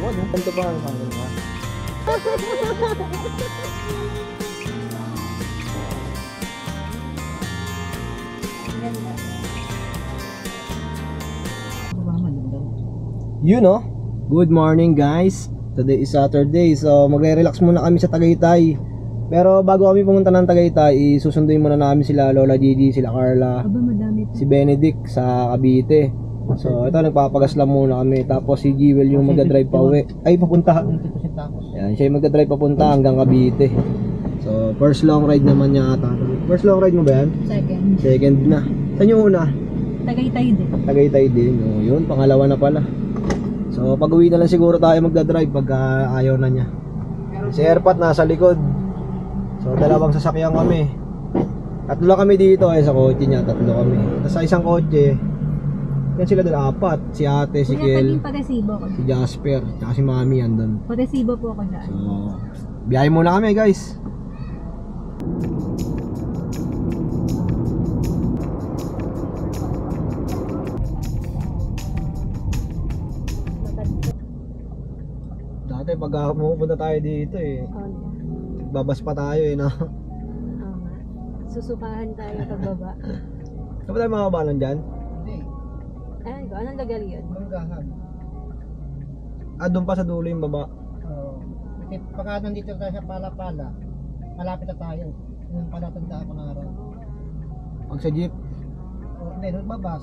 Ano? Ganito ba ang hanggang ka? You know, good morning guys. Today is Saturday, so magre-relax muna kami sa Tagaytay. Pero bago kami pumunta ng Tagaytay, susunduin muna namin sila Lola Gigi, sila Carla, si Benedict sa Cavite. So ito, nagpapagas lang muna kami. Tapos si Jewel yung magdadrive pa uwi. Ay, papunta. Yan, siya yung magdadrive papunta hanggang Cavite. So first long ride naman niya ata. First long ride mo ba yan? Second na. Saan yung una? Tagaytay din. Tagaytay din. O, yun, pangalawa na pala. So pag uwi na lang siguro tayo magdadrive pagka ayaw na niya. Si Airpat nasa likod. So dalawang sasakyan kami. Tatlo kami dito sa kotse niya, tatlo kami. Tapos sa isang kotse, yan sila doon, apat. Si ate, si Kel, si Jasper, tsaka si Mami andun. Patesibo po ako dyan. So, biyahe muna kami guys. Dati pag pupunta tayo dito babas pa tayo no? Susukahan tayo pagbaba. Saan ba tayo makabalan dyan? Ayan ko, anong lugar yun? Manggahan. Doon pa sa dulo yung baba. Oo. Kasi pagka nandito tayo sa Pala-Pala, malapit na tayo. Yung palatandaan ko na araw. Pag sa jeep? Hindi, magbabas.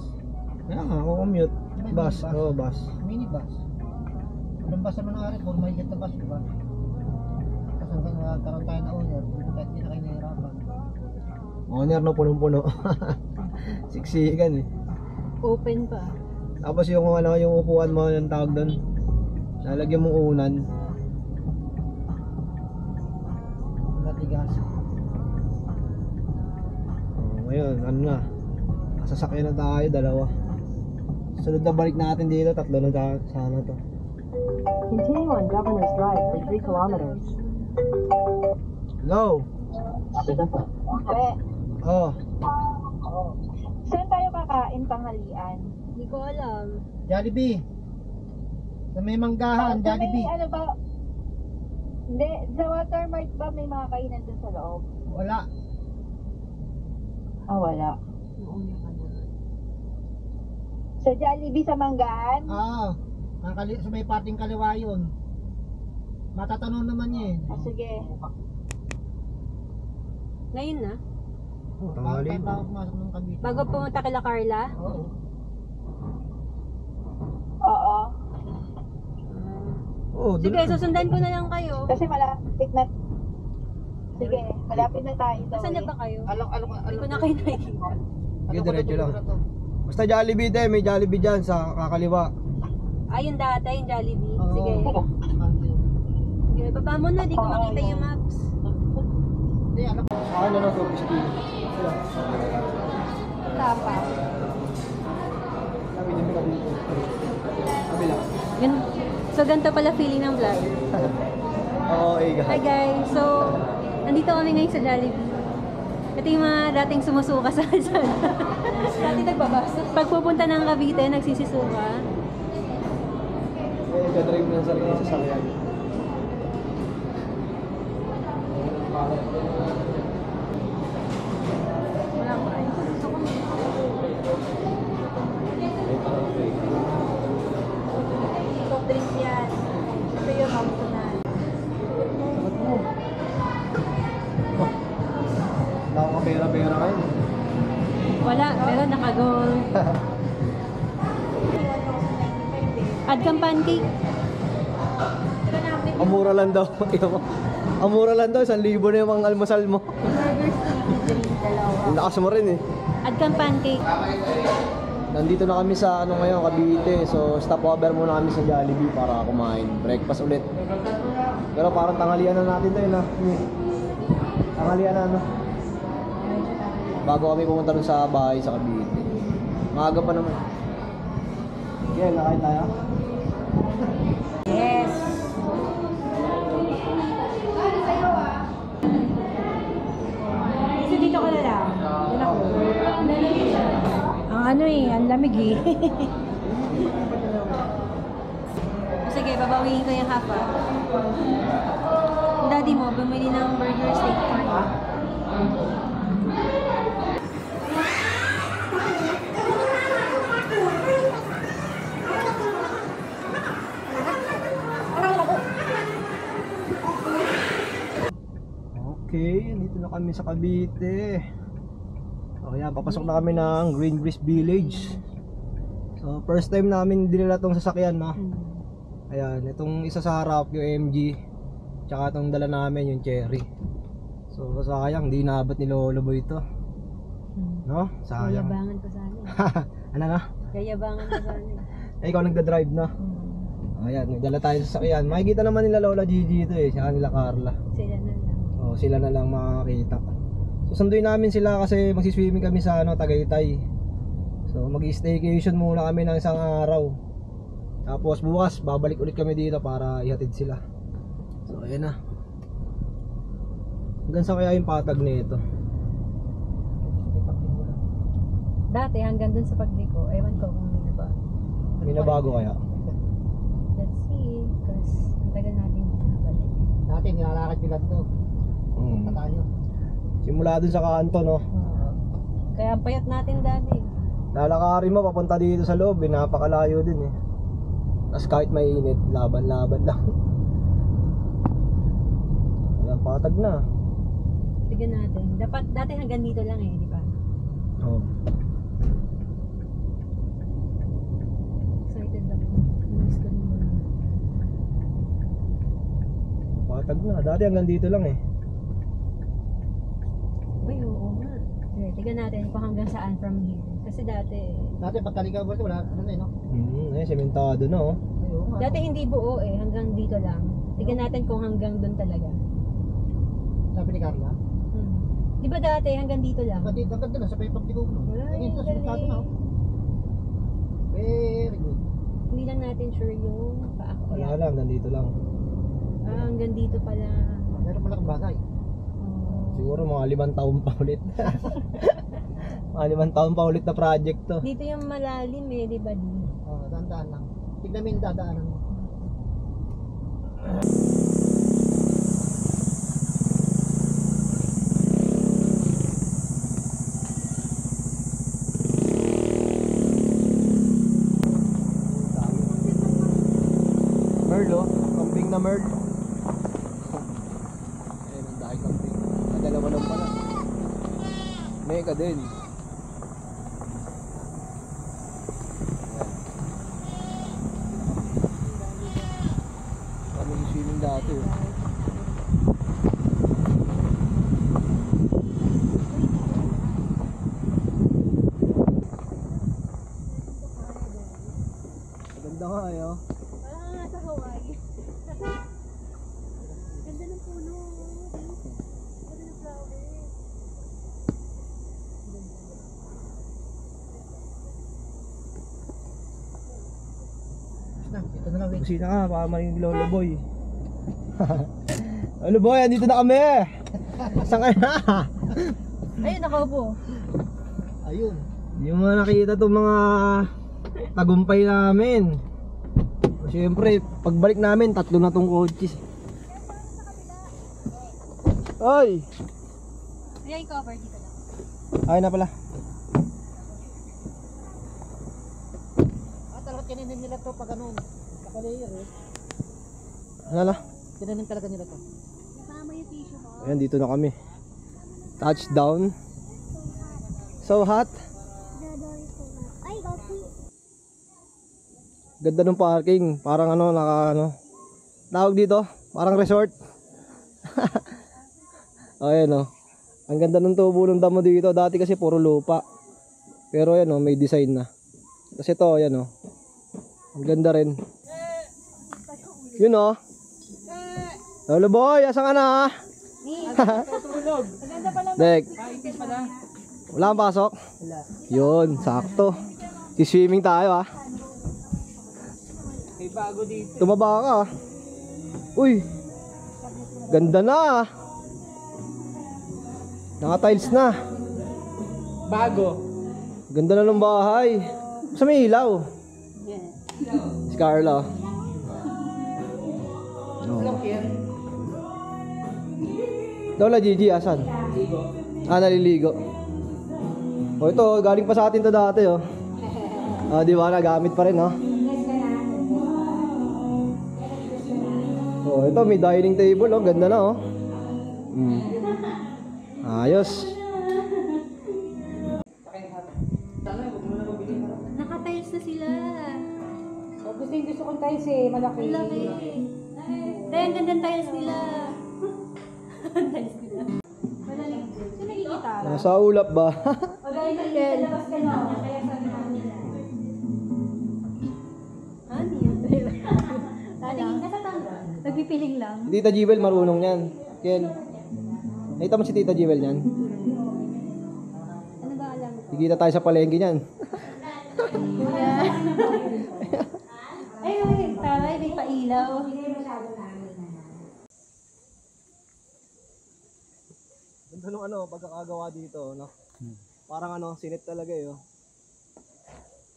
Kaya nga, ako commute. Bus, bus. Minibus. Anong bus naman ang araw? Kung mahigit na bus, diba? Kasi hanggang nagkaroon tayo na owner, hindi na kayo nahihirapan. Owner no, punong-puno. Siksikan Open pa. Tapos yung upuan mo, yung tawag doon, lalagyan mong unan. Natigas. Ngayon, ano na, sasakyan na tayo, dalawa. Sunod na balik natin dito, tatlo na sana to. Continue on Governor's Drive for 3 kilometers. Hello? Oh. Saan tayo kakain tanghalian? Hindi ko alam. Jollibee. Sa may Manggahan, Jollibee. Ano ba? Hindi, sa Watermart ba may mga kainan doon sa loob? Wala. Wala. Sa Jollibee sa Manggahan? Sa may parting kaliwa yun. Matatanong naman niya Sige. Ngayon na? Tanghali na. Pumasok ng Cavite. Bago pumunta kila Carla? Oo. Oo. Sige, susundan ko na lang kayo. Kasi malapit na. Sige, malapit na tayo. Saan na ba kayo? Hindi ko na kayo nakikita. Sige, diretso lang. Basta Jollibee din, may Jollibee dyan sa kakaliwa. Yung dati, yung Jollibee. Sige. Sige, baba mo na, di ko makita yung maps. Hindi, alam ko. Ano na to, Piski? Tapa. Sabi din ka dito. Sabi lang. So, ganito pala feeling ng vlog. Oo, Hi guys! So, nandito kami ngayon sa Jollibee. Ito yung mga dating sumusuka sa kalsada. Dati nagbabasa. Pag pupunta ng Cavite, nagsisisuka. Nagdadrive ng sarili sa sakyan. Wala pa rin. Soft drinks yan. Ito yung Hamsunan. Wala akong kapera-pera kayo. Wala, pero naka-goal. Add kang pancake. Ang mura lang daw. Ang mura lang daw, 1,000 na yung mga almusal mo. Burgers, drink, dalawa. Ang lakas mo rin Add kang pancake. Nandito na kami sa ngayon, Cavite. So stopover muna kami sa Jollibee para kumain. Breakfast ulit. Pero parang tanghalian na natin tayo na. Tanghalian na bago kami pumunta dun sa bahay sa Cavite. Maaga pa naman. Okay, nakain tayo. Yes! Kasi dito ka na lang. Yan ako. Ang lamig ano eh, ang lamig eh. Sige, Sige, babawiin ko yung half ah. Yung daddy mo, bumili ng burger steak for you. Okay, dito na kami sa Cavite. O yan, papasok na kami ng Green Breeze Village. So, first time namin dinala tong sasakyan, no? Ayan, itong isa sa harap, yung MG. Tsaka itong dala namin, yung Cherry. So, sayang, di naabot ni Lolo Boy ito. No? Sayang. Yayabangan ko sana. Ano na? Yayabangan ko sana. Eh, ikaw nagda-drive na. Ayan, nagdala tayo sa sasakyan. Makikita naman nila Lola Gigi ito eh, tsaka nila Carla. Sila na lang. O, sila na lang makakita. Susunduin namin sila kasi magsiswimming kami sa Tagaytay. So mag-staycation muna kami ng isang araw. Tapos bukas babalik ulit kami dito para ihatid sila. So ayan na. Hanggang sa kaya yung patag nito. Dati hanggang dun sa pagliko, ewan ko kung may naba. May nabago kaya? Let's see, because ang tagal natin nabalik. Dati nilalakad nila to. Tayo. Simula dun sa kanto, no? Kaya ang payat natin dati. Lalakarin mo papunta dito sa loob, napakalayo din eh. Tapos kahit mainit, laban-laban lang. Ayan, patag na. Tignan natin. Dapat dati hanggang dito lang eh, di ba? Oo. Excited ako. Miss ko rin muna. Patag na. Dati hanggang dito lang eh. Uy, oo nga. Tignan natin kung hanggang saan from here. Kasi dati, Dati pagkaligaw mo wala ano eh no. Sementado na oh. Ayun nga. dati hindi buo eh, hanggang dito lang. Tignan natin kung hanggang doon talaga. Sabi ni Carla. Di ba dati hanggang dito lang? Pati agad na sa paypagtigaw mo. Ay, Ayun, galing. na. Oh. Very good. Hindi lang natin sure yung Wala paakyat. lang, hanggang dito lang. Ah, hanggang dito pala. Meron malaking bagay. Siguro mga 5 taon pa ulit. Mga 5 taon pa ulit na project to. Dito yung malalim eh, di ba di? Oh, daan lang. Tignan mo yung dadaanan mo. Merl oh, kambing na Merl. Ayun ang dahil kambing. Dalawa lang pala. Mega din. Kami swimming dati oh. Maganda nga eh oh. Parang nga sa Hawaii. Ganda ng puno. Ganda ng flowers. Na, ito na lang wait. Kusina ka, para marinig Lolo Boy. Lolo Boy, andito na kami! Saan ka na? Ayun, nakaupo. Ayun. Yung mga nakita itong mga tagumpay namin. Siyempre, pagbalik namin, 3 na tong kotse. Ay! Ayan, cover dito lang. Ay na pala. Talaga kinanin nila to pag ano, nakalayer eh. Ano na? Kinanin talaga nila to. Kasama yung tissue mo. Ayan, dito na kami. Touchdown. So hot. Ay, coffee. Ganda ng parking. Parang ano, tawag dito, parang resort. Ayan oh. Ang ganda ng tubo ng damo dito. Dati kasi puro lupa. Pero ayan oh, may design na. Kasi ito, ayan oh. Ang ganda rin. Yun oh. Lolo Boy, asan ka na? Dek. Wala kang pasok? Wala. Yun, sakto. Si-swimming tayo ah. May bago dito. Tumaba ka ah. Uy. Ganda na ah. Naka-tiles na. Bago. Ganda na ng bahay. Sa may ilaw. Si Carla. Oo. Lola Gigi, asan? Naliligo. O ito, galing pa sa atin to dati, oh. Di ba, nagamit pa rin, oh. Oh, ito, may dining table, oh. Ganda na, oh. Ayos. Naka-tiles na sila. Gusto kong tiles eh, malaki. Ang laki. Dahil ang ganda ng tiles nila. Tiles nila. Madaling. Sino nagigitara? Nasa ulap ba? O dahil naglalabas ka na. Kaya sabi namin nila. Ano yun? Nasa tangga. Nagpipiling lang. Si Tita Jewel marunong yan. Ken. Nakita mo si Tita Jewel yan? Ano ba alam ko? Higita tayo sa palengke niyan. Ay, taray, may pailaw. Ganda nung pagkakagawa dito, no? Parang sinit talaga eh, oh.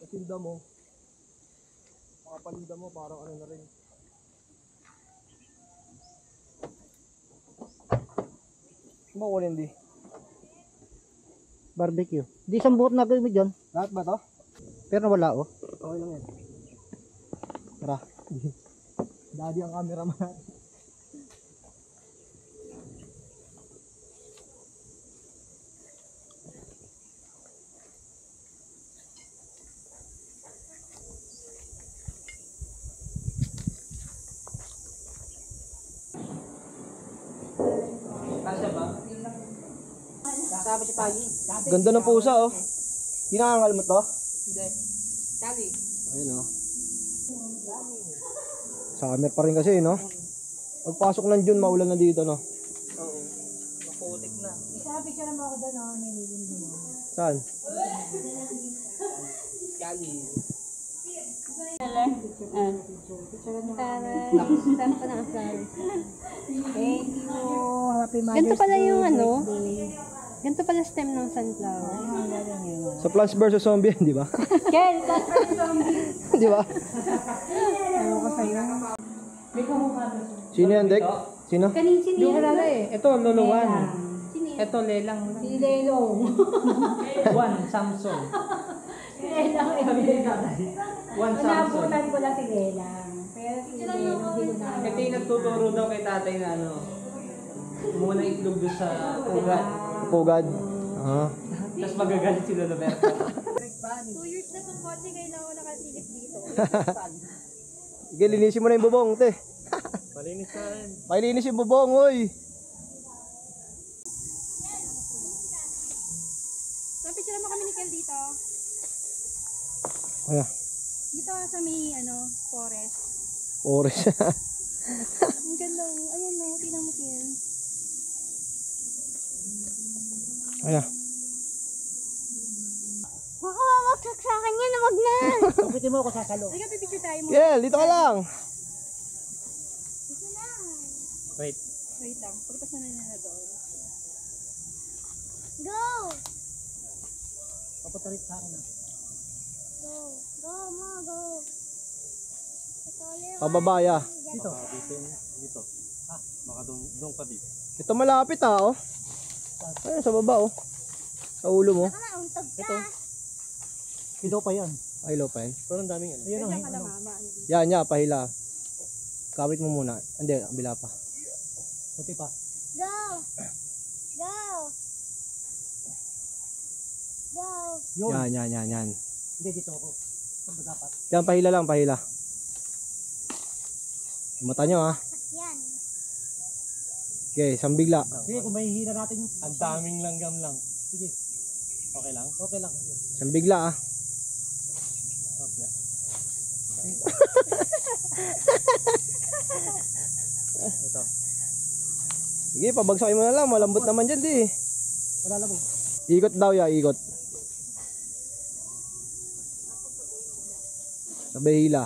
Kasinda mo. Makapalinda mo, parang na rin. Makulin di. Barbecue. Di isang buot na gawin mo dyan. Lahat ba to? Pero wala oh. Okay lang yan. Tara. Daddy ang cameraman. Ganda ng pusa, oh. Hindi nakangalmot to? Hindi. Sabi. Ayun, oh. Summer pa rin kasi, no? Pagpasok ng June, maulan na dito, no? Oo. Maputik na. Sabi siya naman ako doon, may nilin mo. Saan? Kali. Taray. Saan pa na ang flowers? Thank you. Happy Mother's Ganito pala Day. yung ganito pala stem ng sunflower. Sa Plants vs. Zombie, di ba? Ken, Di ba? Ano ko sa'yo? Sino yan, Dek? Sino? kanin sino Yung yan? halala eh. Ito, luluwan. Sino yan? Ito, lelang. Si Lelong. One, Samsung. Si Lelong. One, Samsung. Unabutan ko lang si Lelang. Pero si Lelong, hindi ko na. Ito yung nagtuturo daw kay tatay na kumuha ng itlog doon sa ugat. Pugad. Ah. Tapos magagalit si Lolo Berto. 2 years na itong kotse, kailangan ko nakasilip dito. Sige, linisin mo na yung bubong, te. Malinis na rin. Pailinis yung bubong, oy. Napicture mo kami ni Kel dito. Ayan. Dito sa may, forest. Oras. Ang ganda. Ayan na, tingnan mo Kel. Ayan. Baka mamagsak sa akin yan, wag na. Kapitin mo ako sa salo. Halika, pipicture tayo mo. Kel, dito ka lang. Dito na. Wait. Wait lang, pagpas na nila doon. Go! Papatalit sa akin ah. Go! Go, ma, go! Pababaya. Dito. Dito. Ah, baka doon pa dito. Ito malapit, oh. Ayun, sa baba, oh. Sa ulo mo. Ito. Ito pa yan. Ay, low pa yan. Pero ang daming ano. Ayan ang Yan, yan, pahila. Kawit mo muna. Hindi, bila pa. Puti pa. Go! Go! Go! Yun. Yan. Hindi, dito ako. Saan ba dapat? Yan, pahila lang, pahila. Mata nyo, ah. Yan. Okay, sambigla. Sige, kung may hihira natin yung... Ang daming langgam lang. Sige. Okay lang? Okay lang. Sige. Sambigla, ah. Okay. Ito. Sige, pabagsakin mo na lang. Malambot naman dyan, di. Wala lang mo. Ikot daw, ya, ikot. Sabay hila.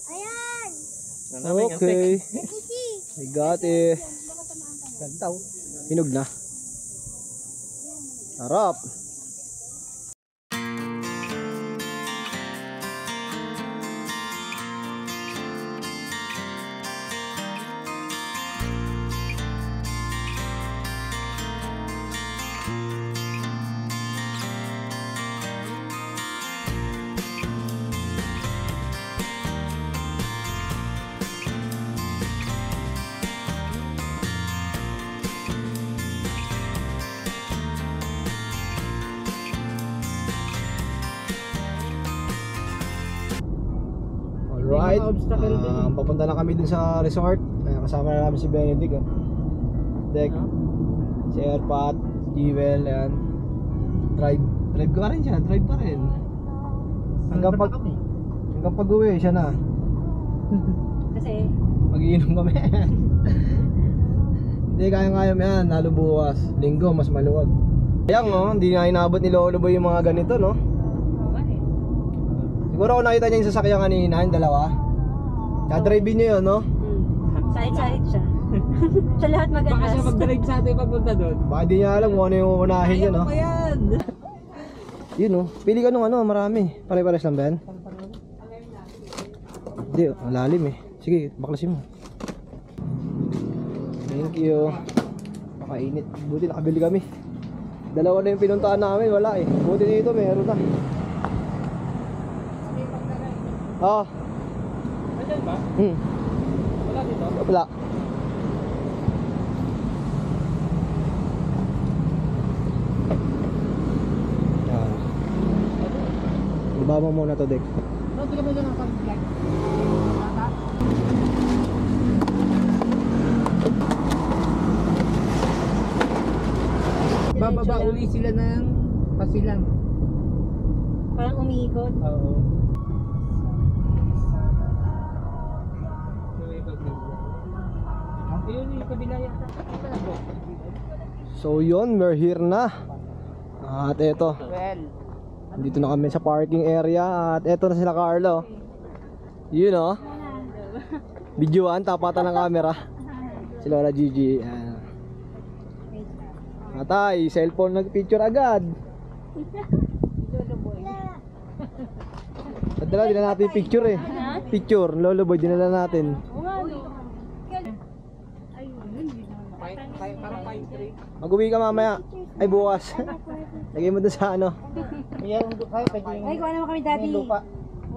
Ayan! Okay. Kiki! I got it. Ganda oh. Hinog na. Harap. Alright, papunta na kami dun sa resort. Kasama na namin si Benedict. Dek, si Airpat, si Jewel, ayan. Drive ka pa rin siya, drive pa rin. Hanggang pag uwi, siya na. Kasi, Mag-iinom kami. Hindi, kaya-kaya mo yan, lalo bukas. Linggo, mas maluwag. Ayan no, hindi nga inabot ni Lolo Boy yung mga ganito no. Siguro kung nakita niya yung sasakyan kanina, yung dalawa. Drive niyo yun no. Sahit-sahit siya. Siya lahat Baka mag-atas. siya mag-drive sa atin pagpunta doon. Baka di niya alam kung ano yung unahin niya no. Ano pa yan? Yun no, pili ka nung ano, marami. Pare-pares lang ba yan? Hindi, ang lalim eh. Sige, baklasin mo. Thank you. Makainit. Buti nakabili kami. Dalawa na yung pinuntaan namin, wala eh. Buti dito, meron na. Ah. Andyan ba? Wala dito? Wala. Yan. Ibaba mo muna to, Dek. Hindi ka ba dyan ang pag-vlog? Bababa uli sila ng Pasilang. Parang umiikot. Oo. Ayun yung kabila yata. So yun, we're here na. At eto, Well, dito na kami sa parking area. At eto na sila Carlo. Yun o. Videoan, tapatan ng camera. Si Lola Gigi. Atay, cellphone nag-picture agad. Padala, dinala natin yung picture eh. Picture, Lolo Boy, dinala natin. parang pine tree. Mag-uwi ka mamaya. Ay, bukas. Lagay mo doon sa ano. Mayroon doon kayo, pwede yung Ay, kuha naman kami dati. may lupa.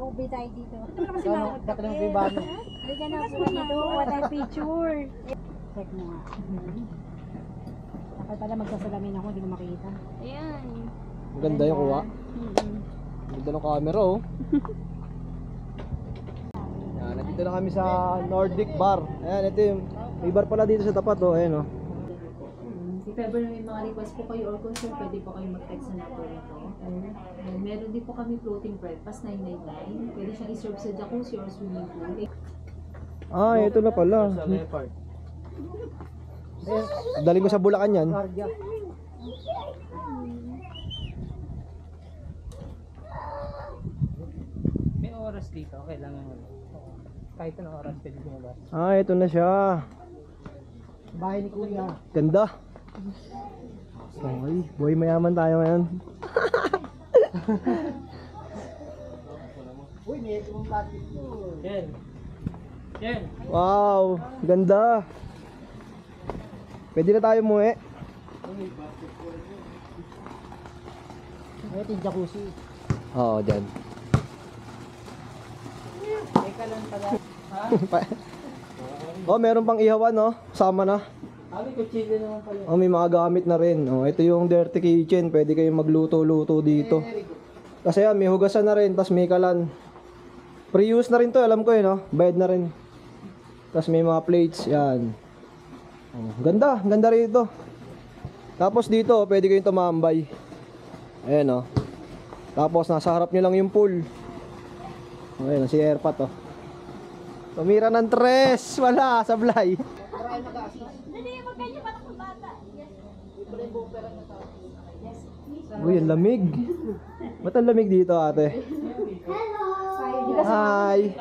Ubi tayo dito. Dati ng pribado. Halika na po dito. Kuha tayong picture. Check mo nga. Dapat pala magsasalamin ako, hindi ko makita. Ayan. Ang ganda yung kuha. Ang ganda ng camera oh. Yan, nandito na kami sa Nordic Bar. Ayan, ito yung may bar pala dito sa tapat oh. Ayan oh. If ever may mga request po kayo or concern, pwede po kayo mag-text sa number na to. And meron din po kami floating breakfast, 999. Pwede siyang iserve sa jacuzzi or swimming pool. Ah, ito na pala. Daling ko sa Bulacan yan. Guardia. May oras dito, kailangan mo. Kahit anong oras pwede lumabas. Ah, ito na siya. Bahay ni Kuya. Ganda. Okay, boy mayaman tayo ngayon. Uy, may ito mong plastic to. Yan. Yan. Wow, ganda. Pwede na tayo muwi. Ito yung jacuzzi. Oo, dyan. Teka lang pala. Oh, meron pang ihawan, no? Sama na. May kutsilyo naman pala. Oh, may mga gamit na rin. Oh, ito yung dirty kitchen. Pwede kayong magluto-luto dito. Kasi yan, may hugasan na rin. Tapos may kalan. Pre-use na rin to. Alam ko no? Bayad na rin. Tapos may mga plates. Yan. Oh, ganda. Ganda rito. Tapos dito, pwede kayong tumambay. Ayan, oh. Tapos nasa harap nyo lang yung pool. Oh, ayan, si Airpat, oh. Tumira ng tres. Wala, sablay. Uy, ang lamig. Ba't ang lamig dito, ate? Hi.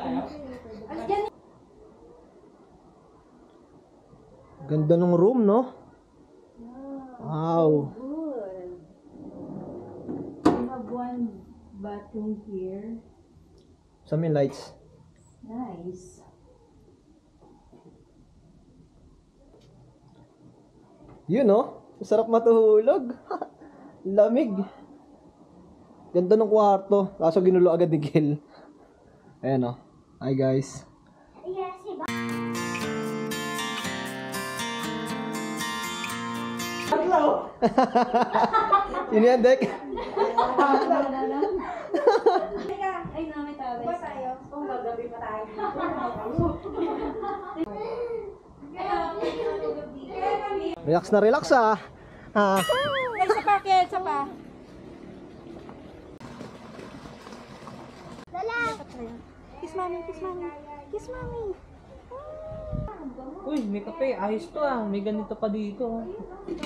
Ganda ng room, no? Wow. We have one bathroom here. Sa may lights. Nice. Yun, no? Sarap matulog. Lamig. Ganda ng kwarto. Kaso ginulo agad ni Gil. Ayan, no? Hi, guys. Yun yan, Dek. Ay, namin tayo. Kung baga. Relax na relax ah. Ah. Isa pa, Kel, isa pa. Kiss mami, kiss mami. Kiss mami. Uy, may kape. Ayos to ah. May ganito pa dito.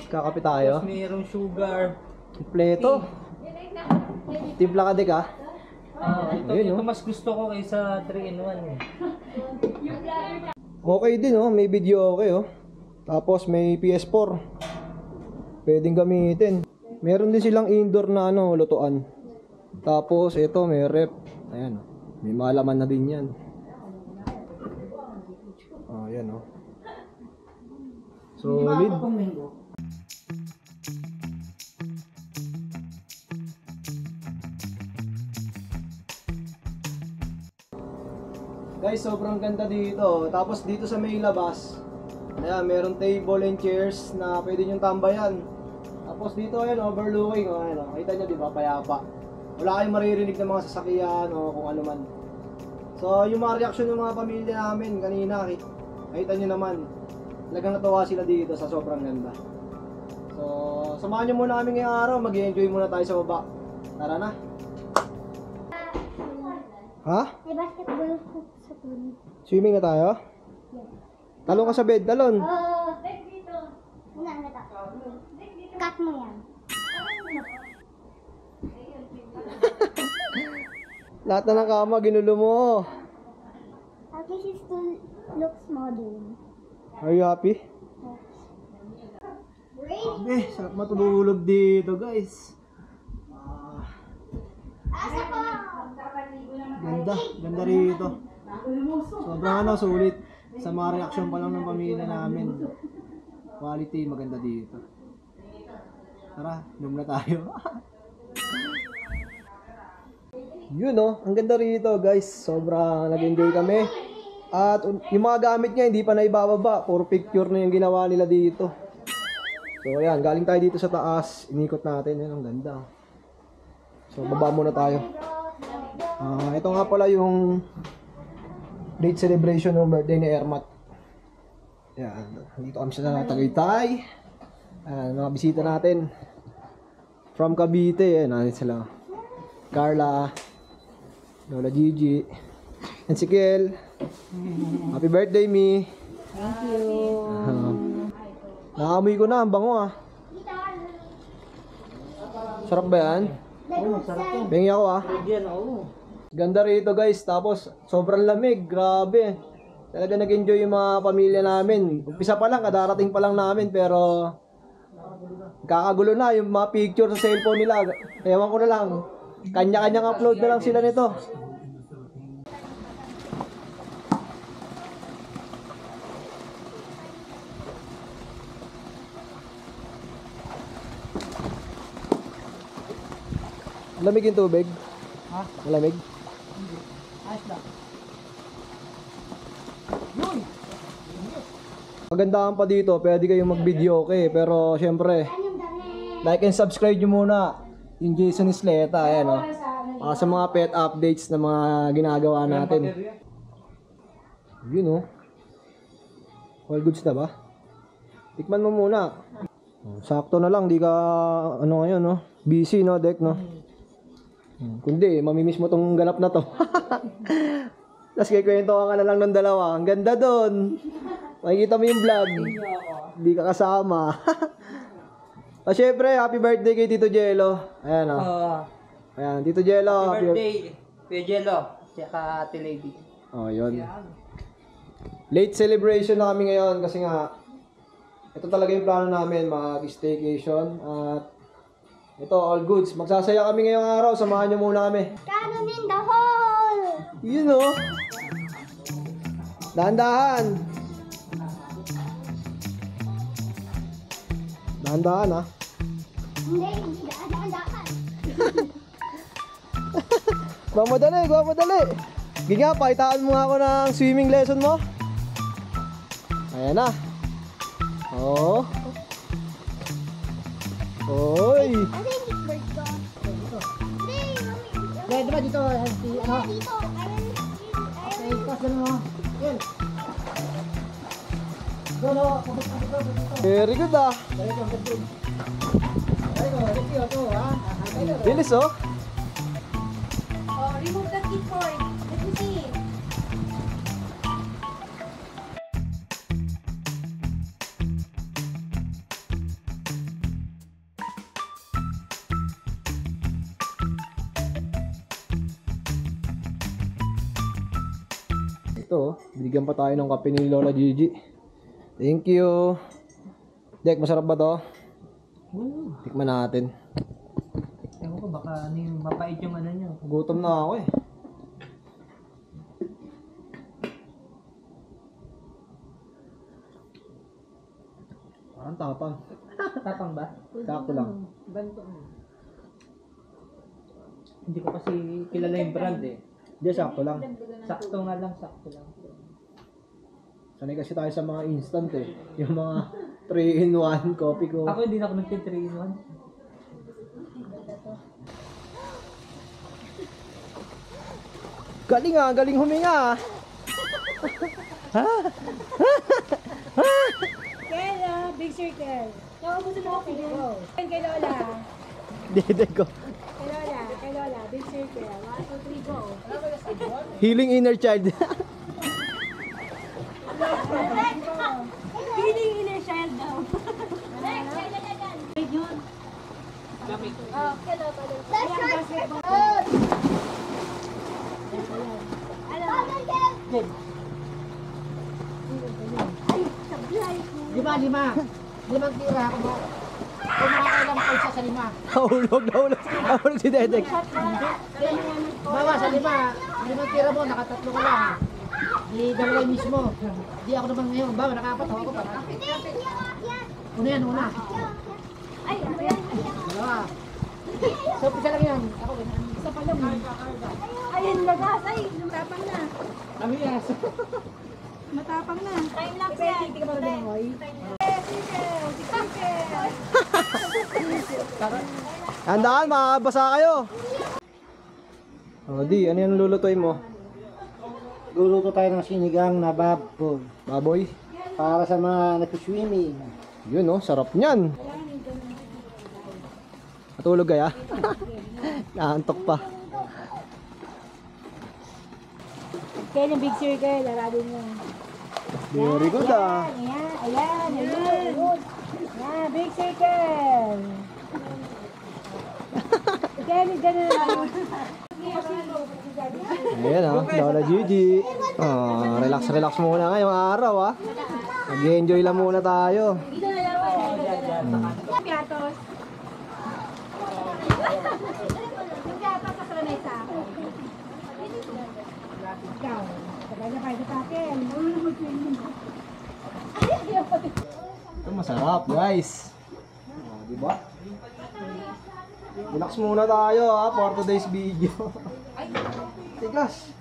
Kakape tayo. Tapos mayroong sugar. Kompleto. Timpla ka dik ah. Ito, Ayun, ito oh. mas gusto ko kaysa 3-in-1 eh. Okay din oh, may video okay oh. Tapos may PS4. Pwedeng gamitin. Meron din silang indoor na ano, lutuan. Tapos ito may rep. Ayan oh. May malaman na din 'yan. Oh, ayan oh. Solid. Guys, sobrang ganda dito. Tapos dito sa may labas, ayan, meron table and chairs na pwede nyo tambayan. Tapos dito, ayan, overlooking. Oh, ayan, oh. Kita nyo, di ba, payapa. Wala kayong maririnig ng mga sasakyan o kung ano man. So, yung mga reaksyon ng mga pamilya namin kanina, kita nyo naman. Talagang natuwa sila dito sa sobrang ganda. So, samahan nyo muna kami ngayong araw. Mag-i-enjoy muna tayo sa baba. Tara na. Ha? May basketball hoop sa pool. Swimming na tayo? Talon ka sa bed, talon. Dito. Una, cut mo yan. Lahat na ng kama, ginulo mo. This is to looks modern. Are you happy? Eh, sarap matulog dito, guys. Ganda rito. Sobrang ano, sulit. Sa mga reaksyon pa lang ng pamilya namin. Quality, maganda dito. Tara, inom na tayo. Yun oh, ang ganda rito guys. Sobrang nag-enjoy kami. At yung mga gamit niya hindi pa naibababa. Puro picture na yung ginawa nila dito. So ayan, galing tayo dito sa taas. Inikot natin, yan ang ganda. So baba muna tayo. Ito nga pala yung date celebration ng birthday ni Ermat. Yan, dito kami sa Tagaytay. Mga bisita natin from Cavite. Yan, nandito sila. Carla, Lola Gigi, and si Kel. Happy birthday, Mi. Thank you. Nakamoy ko na, ang bango ah. Sarap ba yan? Oo, sarap yan. Pengi ako ah. Yan, oo. Ganda rito guys, tapos sobrang lamig, grabe. Talaga nag-enjoy yung mga pamilya namin. Umpisa pa lang, kadarating pa lang namin, pero kakagulo na yung mga picture sa cellphone nila. Ewan ko na lang. Kanya-kanyang upload na lang sila nito. Lamig yung tubig? Ha? Malamig? Ayos lang. Magandaan pa dito, pwede kayong mag-video okay, pero syempre, like and subscribe nyo muna yung Jason Isleta, ayan o. Sa mga pet updates na mga ginagawa natin. Yun o. All goods na ba? Tikman mo muna. Sakto na lang, di ka, ano ngayon no? Busy no, Dek no? Kundi, mamimiss mo tong ganap na to. Tapos kikwento ka na lang ng dalawa. Ang ganda doon. Makikita mo yung vlog. Hindi ka kasama. Syempre, happy birthday kay Tito Jello. Ayan o. Ayan, Tito Jello. Happy birthday, Kuya Jello. Tsaka Ate Lady. Oh, yun. Late celebration na kami ngayon kasi nga ito talaga yung plano namin, mag-staycation at ito, all goods. Magsasaya kami ngayong araw. Samahan nyo muna kami. Cannon in the hole! Yun o. Dahan-dahan. Dahan-dahan ha. Hindi daan-daan. Gwamadali, gwamadali. Giga, pakitaan mo nga ako ng swimming lesson mo. Ayan na. Oo. Oy. Ano yung kickbird ko? Hindi, mami. Diba dito, Dito. Pass na mo. Yan. Dolo, kabut-kabut. Very good ah. Bilis oh. Oh, remove the keyboard. Let me see. Ito, binigyan pa tayo ng kape ni Lola Gigi. Thank you. Dek, masarap ba to? Tikman natin. Ewan ko, baka ano yung mapait yung ano nyo. Gutom na ako eh. Parang tapang. Tapang ba? Sakto lang. Hindi ko kasi kilala yung brand eh. Hindi, sakto lang. Sakto nga lang, sakto lang. Sanay kasi tayo sa mga instant eh. Yung mga 3-in-1 coffee ko. Ako hindi na ako nag-3 in 1. Galing ah, galing huminga. Kaya, big circle. Naubusin mo ako. Go. Kay Lola. Dede ko. Kay Lola. Kay Lola. Big circle. 1, 2, 3, go. Healing inner child. Feeling inner child daw. Oh, kay Lola. Let's start. Limang tira ako mo. Kung makakailang pa isa sa 5. Nahulog si Dedek. Bawa sa 5, 5 tira mo, nakatatlo ka lang. Di dalawa mismo. Di ako naman ngayon. Bawa, nakapat ako pa. Una yan, una. Ay, ano yan? Dalawa. So, isa lang yan. Ako, isa pa lang. Ayun, lagas. Ay, matapang na. Kami yes. Matapang na. Time lapse yan. Hindi ka ba lumangoy? Handaan, makabasa kayo. O di, ano yung lulutoy mo? Luluto tayo ng sinigang na baboy. Baboy? Para sa mga nag-swimming. Yun oh, sarap niyan. Matulog kaya? Naantok pa. Kaya yung big circle, larabin mo. Very good ah. Ayan. Yan, big circle. Kaya yung gano'n lang. Ayan ah, Lola Gigi. Relax muna ngayong araw ah. Mag-enjoy lang muna tayo. Dito na lang. Piatos. Yung piatos, kasalanay sa ako. Ikaw, sabay na kayo sa akin. Ito masarap guys. Diba? Relax muna tayo ha for today's video. Tigas.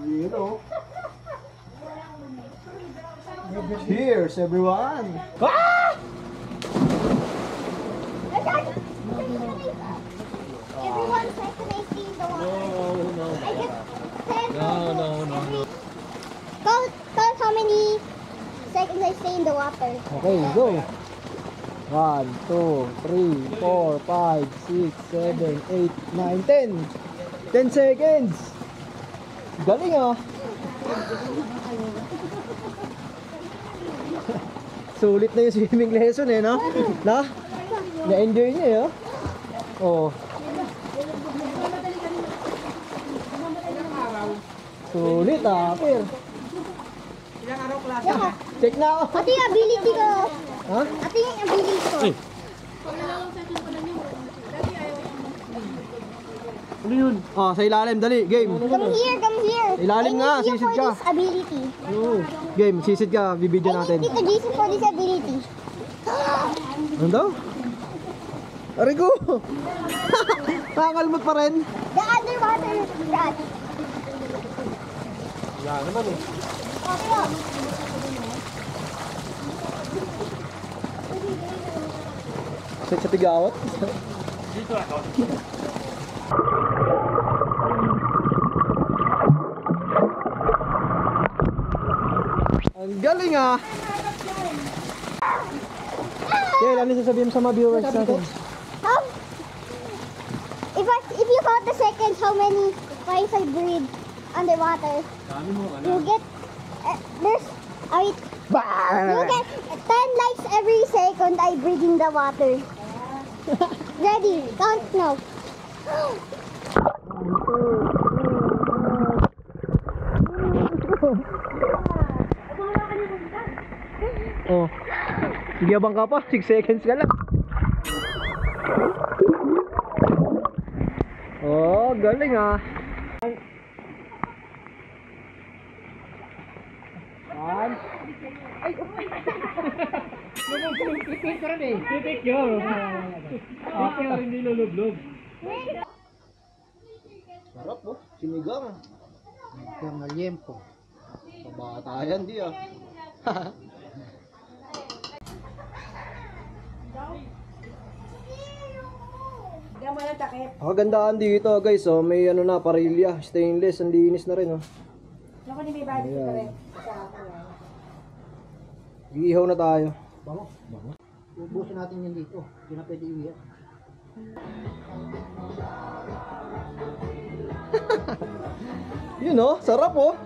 You know. Cheers everyone. Ah! Everyone said can I see the water? No. I get 10 No. Count how many seconds I stay in the water. Okay, go. 1, 2, 3, 4, 5, 6, 7, 8, 9, 10. 10 seconds. Galing ah. Sulit na yung swimming lesson eh, no? Na-enjoy niya eh, oh. Oh. Sulit ah, per. Ilang araw klase? Check na ako. Ito yung ability ko. Ha? Ito yung ability ko. Ano yun? Ah, sa ilalim, dali, game. Come here. Ilalim nga, I need you sisid for ka. this ability. Game, sisid ka, bibidyo I natin. need Tito Jason for this ability. Ano daw? Arigo! Nakakalmot pa rin. The underwater rat. Wala naman eh. Okay. Set sa tigawat. Ang galing ah! Kel, ano sasabihin mo sa mga viewers natin? How? If you count the seconds, how many times I breathe underwater? You get there's you get 10 lives every second I breathe in the water. Ready? Count now. Oh. Sige, abang ka pa. 6 seconds ka lang. Oh, galing ah. Sarap oh, sinigang. Yung liempo. Pabata yan di ah. Kagandaan dito guys oh, may ano na parilya, stainless, ang linis na rin oh. Ayan. Iihaw na tayo. Bango. Ubusin natin yan dito. Hindi na pwede iwiyak. Yun oh, sarap oh.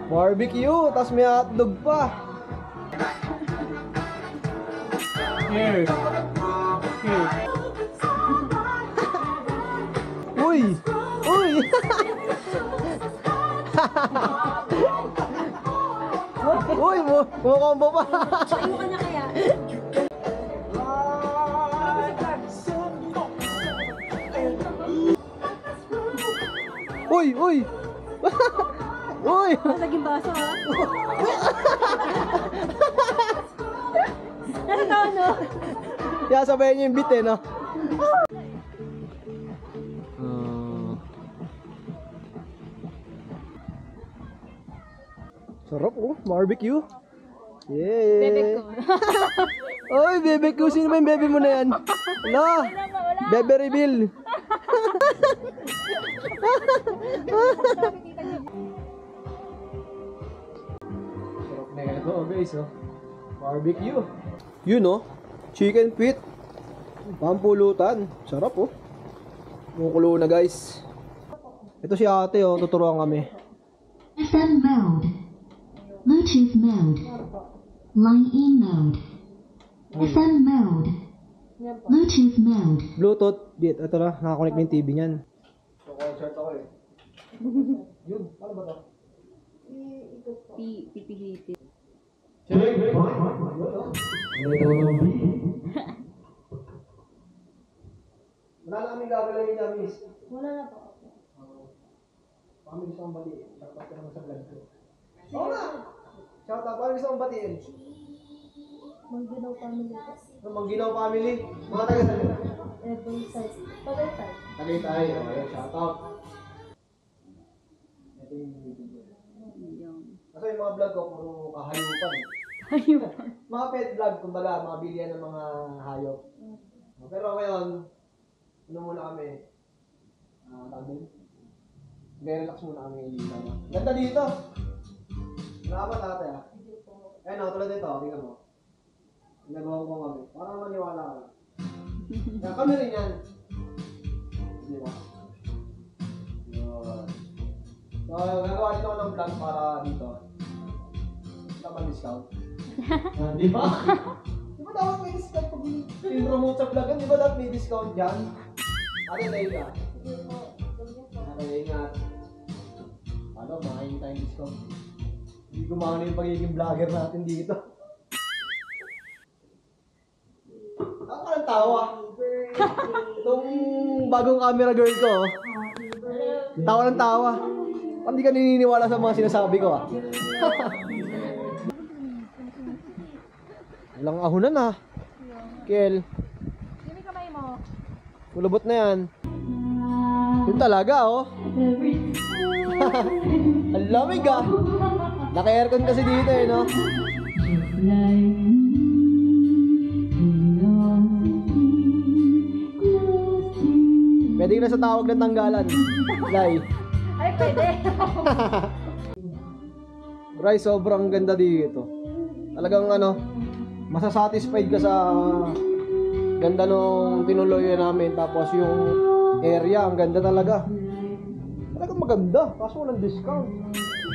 Barbecue, tas may hotdog pa. Here. Uy! Uy! Uy, kumukombo pa. Ayaw ka na kaya. Uy! Uy! Uy! Naging baso ha. Nasa tao no? Kaya sabayan niyo yung beat eh, no? Sarap oh, barbecue. Yay! Bebek ko. Oy, bebek ko. Sino ba yung bebe mo na yan? Wala! Bebe reveal. Sarap na ito guys oh. Barbecue. Yun oh, chicken feet. Pampulutan. Sarap oh. Kumukulo na guys. Ito si ate oh, tuturuan kami. FM mode, Bluetooth mode, Line-in mode, FM mode, Bluetooth mode. Bluetooth. Ito na, nakakonect na yung TV niyan. So, concert ako eh. Yun, ano ba ito? Pipihiti. Wala na kami gagawin niya, miss. Wala na po. Kami gusto kong batiin. Shoutout ka naman sa vlog ko. Oo na! Shoutout, paano gusto kong batiin? Mangginaw family. Mangginaw family. Mga taga saan? Every size. Tagaytay. Tagaytay. Okay, shoutout. Ito yung video. Kasi yung mga vlog ko, puro kahayupan. Hayupan. Mga pet vlog, kumbaga, mga bilihan ng mga hayop. Pero ngayon, ano muna kami? Tagin. Relax muna kami. Ganda dito. Nakapa tate ah. Ayun o, tulad dito, tingnan mo. Nagawa ko kami. Parang maniwala ka. Kaya kami rin yan. Di ba? Yun. So, gagawa dito ako ng vlog para dito. Ito ba discount? Di ba? Di ba dapat may discount pag in-promote sa vlog? Di ba dapat may discount dyan? Ate, dahil ka? Ate, ingat. Ano, makain tayong discount. Hindi gumana yung pagiging vlogger natin dito. Ako ka ng tawa. Itong bagong camera girl ko, oh. Tawa ng tawa. Hindi ka naniniwala sa mga sinasabi ko, ah. Walang ahunan, ah. Kel. Hindi kamay mo. Kulubot na yan. Yun talaga, oh. Ang lamig, ah. Naka-aircon kasi dito, eh, no? Pwede ka na sa tawag ng tanggalan. Lai. Ay, pwede. Bray, sobrang ganda dito. Talagang masasatisfied ka sa ganda nung tinuloyan namin. Tapos yung area, ang ganda talaga. Talagang maganda, kaso walang discount.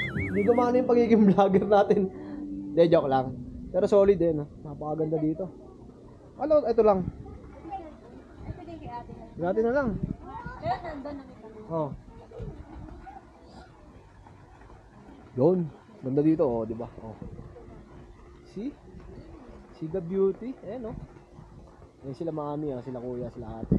Hindi gumana yung pagiging vlogger natin. Hindi, joke lang. Pero solid no? Napakaganda dito. Ito lang. Gati na lang. Kaya nandun na kita. Oh. Yun. Ganda dito, di ba? Oh. See the beauty. Ayan, Ayan sila mami, sila kuya, sila ate.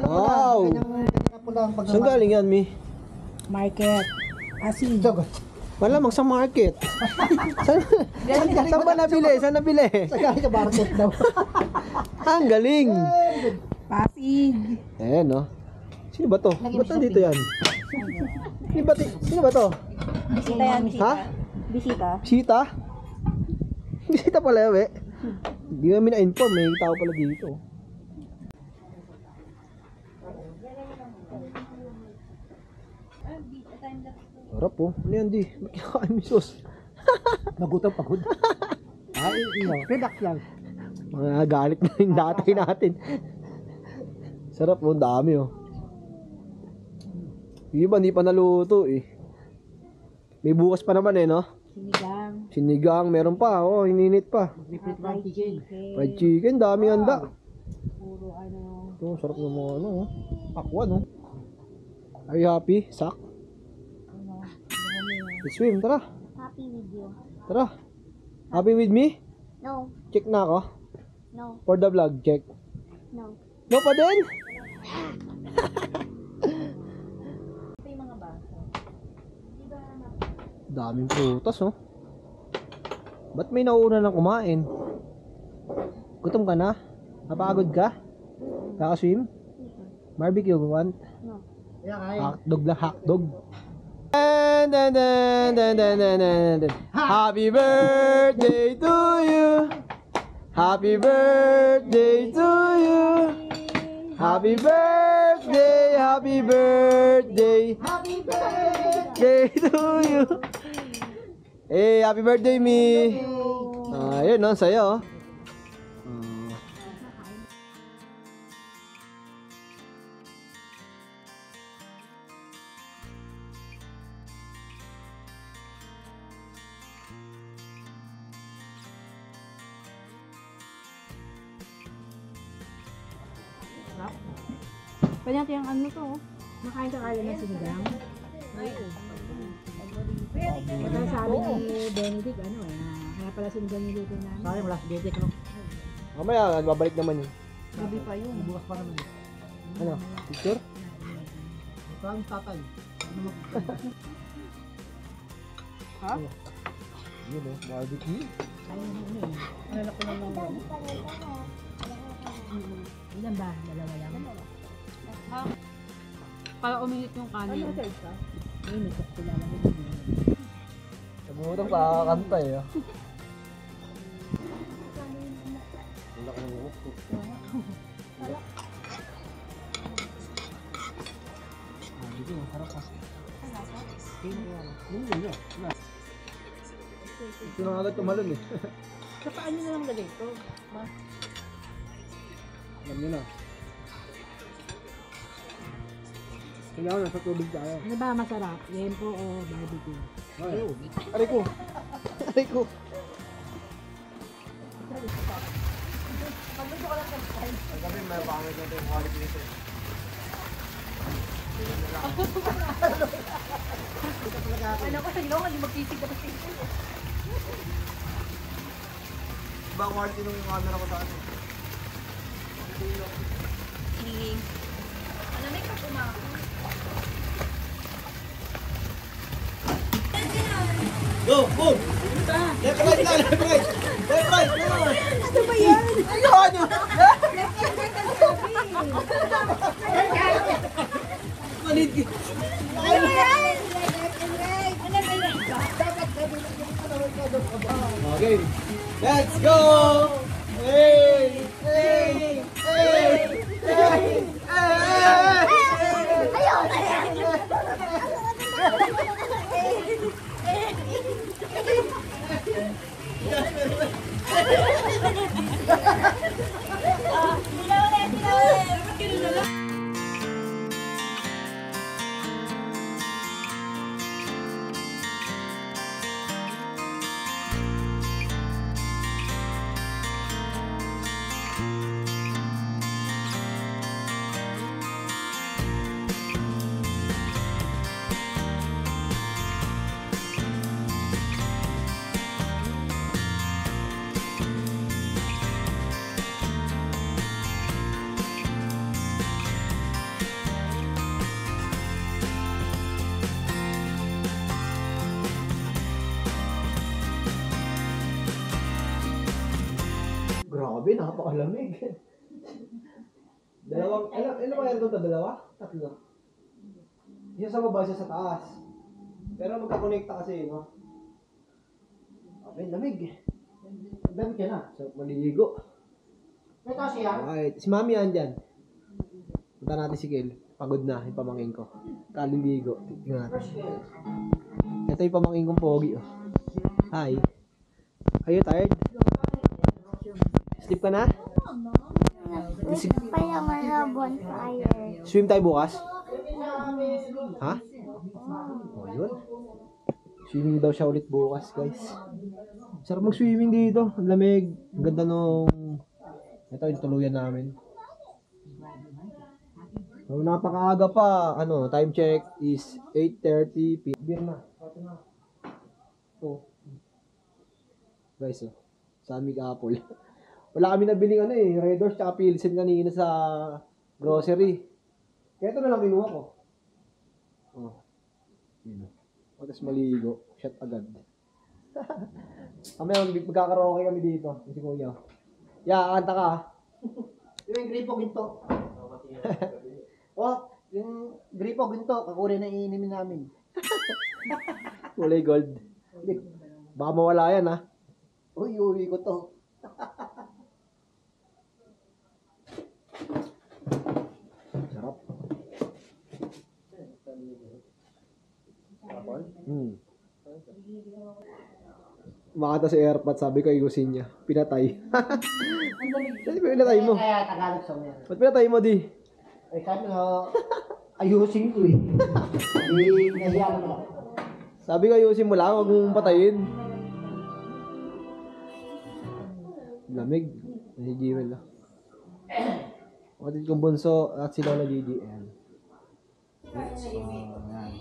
Wow! Saan galing yan, Mi? Market. Asin. Malamang sa market. Saan ba nabili? Saan nabili? Sa galing sa market daw. Ang galing! Pasig. Ayan, Sino ba to? Ba't nandito yan? Sino ba to? Bisita yan, bisita. Ha? Bisita. Bisita? Bisita pala, we. Hindi kami na-inform, may tao pala dito. Sarap Ano yan, di? Makikakain may sauce. Nagutom pagod. Ay, relax lang. Mga galit na yung dati natin. Sarap dami Yung iba, hindi pa naluto May bukas pa naman no? Sinigang. Sinigang, meron pa, hininit pa. Fried chicken. Fried chicken, dami handa. Puro Ito, sarap ng mga pakwan Are you happy? Sak? Let's swim, tara. Happy with you. Tara. Happy with me? No. Check na ako. No. For the vlog, check. No. No pa din? Daming prutas Ba't may nauna ng kumain? Gutom ka na? Napagod ka? Kakaswim? Barbecue want? No. Hotdog lang, hotdog. Happy birthday to you. Happy birthday to you. Happy birthday, happy birthday. Happy birthday to you. Hey, happy birthday, me. Ayun, saya Pwede natin yung to. Makain ka kaya ng sinigang? Ito sabi ni Benedict, kaya pala sinigang niluto namin. Sabi wala si Benedict, Mamaya, babalik naman yun. Gabi pa yun. Bukas pa naman. Ano? Picture? Ito ang tatay. Ha? Yun barbecue. Ano ko lang lang. Ilan ba? Dalawa lang. Para uminit yung kanin. Ay, may kakilala mo. Siguro kakakanta Wala ka nang upo. Dito, harap ka. Ito na agad tumalon Sa paan nyo na lang lagay ito? Alam nyo na. Kailangan nasa tubig tayo. Ano ba masarap? Yempo o barbecue? Aray ko! Aray ko! Pagkabi may pangit natin yung quality nito. Ano ko sa ilong, hindi magkisig ka kasi. Iba quality nung camera ko sa atin. Hinging. Ano may kapuma? Go! Move! Left right na! Left right! Left right! Ano ba yan? Ayun! Manid! Ano ba yan? Left and right. Ano ba yan? Let's go! Hey! Hey! Hey! Hey! Grabe, napakalamig. Dalawang, ilan kaya ito? Dalawa? Tatlo. Isa sa baba, isa sa taas. Pero magkakonekta kasi, no? Okay, lamig. Damit ka na. So, maliligo. May kasi yan. Okay, si Mami yan dyan. Punta natin si Kel. Pagod na, yung pamangkin ko. Kaliligo. Tingnan natin. Ito yung pamangkin kong pogi, oh. Hi. Are you tired? Sleep ka na? Kaya nga bonfire. Swim tayo bukas? Ha? Oh, yun. Swimming daw siya ulit bukas, guys. Sarap mag-swimming dito. Ang lamig. Ang ganda nung... Ito yung tuluyan namin. So, napakaaga pa. Ano, time check is 8:30 p.m. Beer na. Oh. Guys, oh. Samig Apple. Wala kami nabiling ano eh. Red Horse tsaka Pilsen kanina sa grocery. Kaya ito na lang kinuha ko. Oh. Yun. O, tapos maligo. Shot agad. Kami magkakaroke kami dito. Si Kuya. Kanta ka. Yung gripo ginto. Oh, yung gripo ginto, kakulay na iinimin namin. Kulay gold. Baka mawala yan ha. Uy, uwi ko to. Sarap. Makata si Airpat, sabi ko ayusin niya. Pinatay. Saan pinatay mo? Kaya Tagalog sa mga. Ba't pinatay mo di? Ay, sabi nga, ayusin ko eh. Nahiya naman ako. Sabi ko ayusin mo lang, huwag mong patayin. Lamig. Nahigiwil lang. Kapatid kong bunso at si Lola Gigi. Ayan. Ayan, si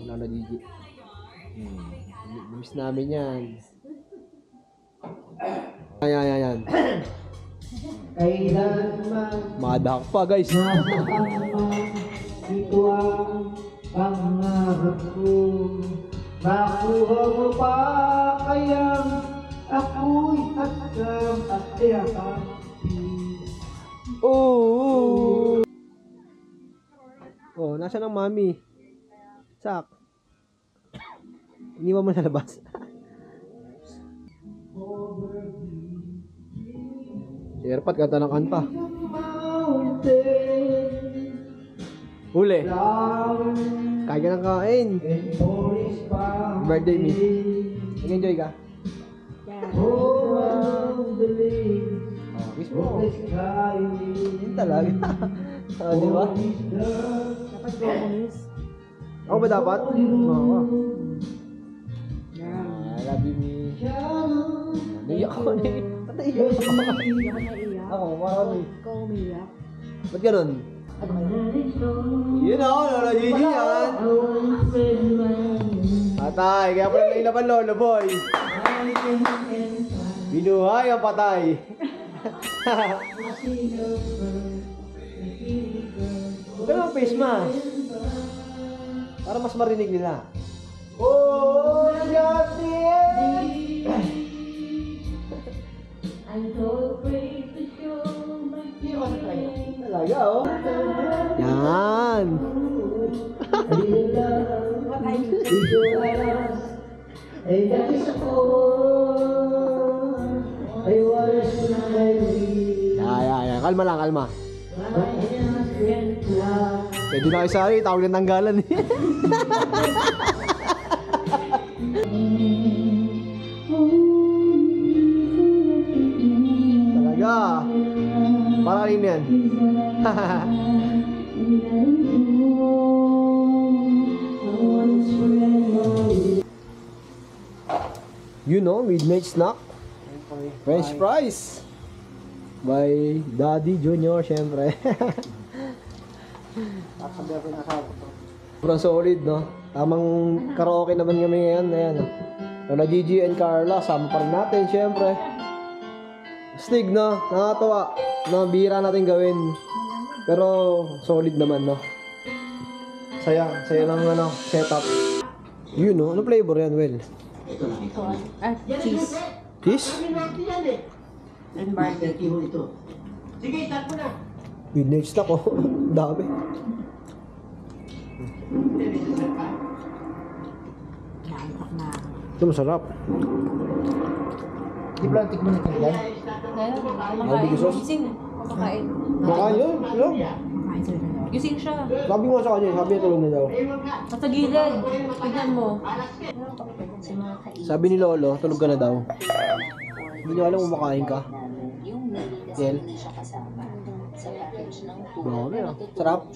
Lola Gigi. Namiss namin yan. Ayan. Kailanman Madak pa guys. ito ang pangarap ko. Makuha mo pa kayang ako'y hanggang at Oh. Oh, nasa ng mami? Sak. Iniwan mo sa labas. Si Airpat kanta ng kanta. Huli. Kain ka ng kain. Birthday me. Nag-enjoy ka? Oh, miss mo. Yun talaga. Di ba? Dapat ko miss. Ako ba dapat? Oo. I love you, miss. Naiyak ako na eh. Naiyak ako. Ako, parang eh. Ikaw umiyak. Ba't ganun? Yun ako, Lola Gigi yan. Patay, kaya pala nailaban Lolo Boy. Binuhay ang patay. Huwag ka naman face mask. Para mas marinig nila. Oh, Jati! Talaga, oh. Yan. Ay, dati sa ko. Ay, Kalma lang, kalma. Pwede na kayo sari, tawag ng tanggalan eh. Talaga. Para kanino yan? You know, midnight snack. French fries. By Daddy Junior, syempre. Sobrang solid, no? Tamang karaoke naman kami ngayon. Ayan, no? Lola Gigi and Carla, sama pa rin natin, syempre. Stig, no? Nakakatawa. No, bihira natin gawin. Pero, solid naman, no? Saya lang, ano, setup. Yun, no? Ano flavor yan, Well? Cheese. Cheese? And barbecue. Midnight snack, oh. Dami. Naantak na. Ito masarap. Di ba lang tikman natin yan? Barbecue sauce? Gising. Kumakain. Baka yun, yun. Gising siya. Sabi ko nga sa kanya, sabi niya tulog na daw. Sa gilid. Tignan mo. Sabi ni Lolo, tulog ka na daw. Hindi niya alam kung makain ka. Kel? Dami ah. Sarap.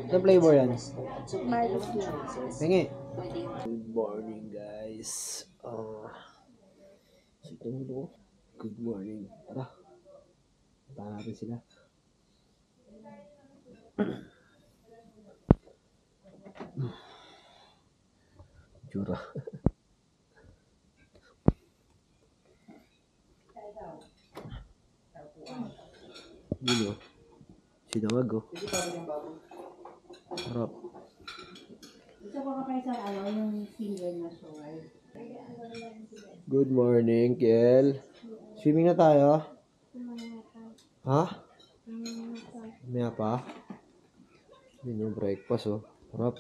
Ano flavor yan? Pingi. Good morning guys. Good morning. Tara. Punta natin sila. Jura. Yun o. Sinangag o. Harap. Good morning, Kel. Swimming na tayo? Ha? Maya pa? Yun yung breakfast o. Harap.